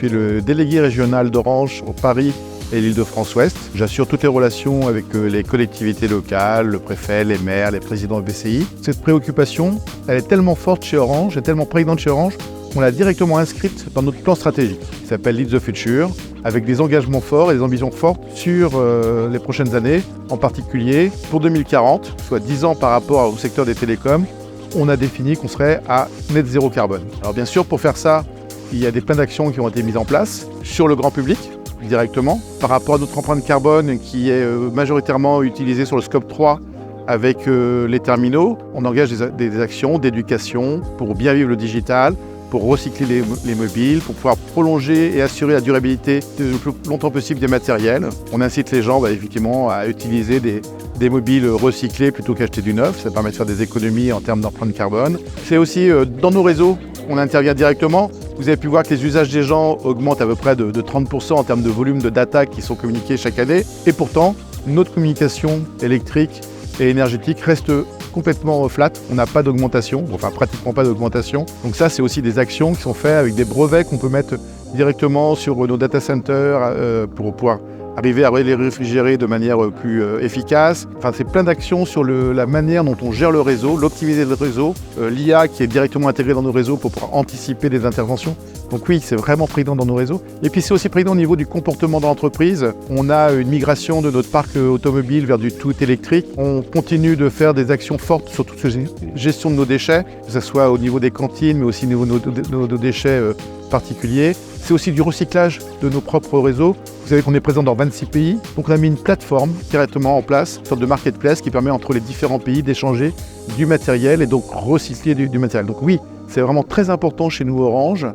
suis le délégué régional d'Orange au Paris et l'Île-de-France-Ouest. J'assure toutes les relations avec les collectivités locales, le préfet, les maires, les présidents de BCI. Cette préoccupation, elle est tellement forte chez Orange, elle est tellement prégnante chez Orange, on l'a directement inscrite dans notre plan stratégique, qui s'appelle Lead the Future, avec des engagements forts et des ambitions fortes sur les prochaines années. En particulier, pour 2040, soit 10 ans par rapport au secteur des télécoms, on a défini qu'on serait à net zéro carbone. Alors bien sûr, pour faire ça, il y a plein d'actions qui ont été mises en place sur le grand public, directement, par rapport à notre empreinte carbone qui est majoritairement utilisée sur le scope 3 avec les terminaux. On engage des actions d'éducation pour bien vivre le digital, pour recycler les mobiles, pour pouvoir prolonger et assurer la durabilité le plus longtemps possible des matériels. On incite les gens effectivement à utiliser des mobiles recyclés plutôt qu'acheter du neuf. Ça permet de faire des économies en termes d'empreinte carbone. C'est aussi dans nos réseaux, on intervient directement. Vous avez pu voir que les usages des gens augmentent à peu près de 30% en termes de volume de data qui sont communiqués chaque année. Et pourtant, notre communication électrique et énergétique reste complètement flat. On n'a pas d'augmentation, enfin pratiquement pas d'augmentation. Donc ça, c'est aussi des actions qui sont faites avec des brevets qu'on peut mettre directement sur nos data centers pour pouvoir arriver à les réfrigérer de manière plus efficace. Enfin, c'est plein d'actions sur la manière dont on gère le réseau, l'optimiser le réseau, l'IA qui est directement intégrée dans nos réseaux pour pouvoir anticiper des interventions. Donc oui, c'est vraiment prégnant dans nos réseaux. Et puis c'est aussi prégnant au niveau du comportement de l'entreprise. On a une migration de notre parc automobile vers du tout électrique. On continue de faire des actions fortes sur toute cette gestion de nos déchets, que ce soit au niveau des cantines, mais aussi au niveau de nos déchets particuliers. C'est aussi du recyclage de nos propres réseaux. Vous savez qu'on est présent dans 26 pays, donc on a mis une plateforme directement en place, une sorte de marketplace qui permet entre les différents pays d'échanger du matériel et donc recycler du matériel. Donc oui, c'est vraiment très important chez nous Orange.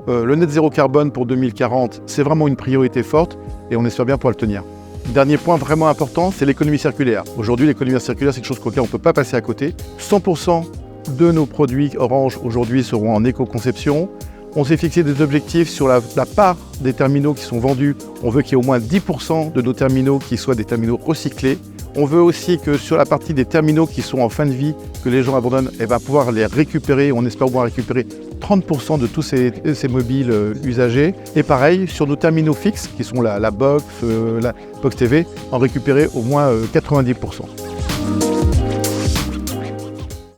Le net zéro carbone pour 2040, c'est vraiment une priorité forte et on espère bien pouvoir le tenir. Dernier point vraiment important, c'est l'économie circulaire. Aujourd'hui, l'économie circulaire, c'est quelque chose auquel on ne peut pas passer à côté. 100% de nos produits Orange aujourd'hui seront en éco-conception. On s'est fixé des objectifs sur la part des terminaux qui sont vendus. On veut qu'il y ait au moins 10% de nos terminaux qui soient des terminaux recyclés. On veut aussi que sur la partie des terminaux qui sont en fin de vie, que les gens abandonnent, pouvoir les récupérer. On espère pouvoir récupérer 30% de tous ces mobiles usagés. Et pareil, sur nos terminaux fixes, qui sont la box, la box TV, en récupérer au moins 90%.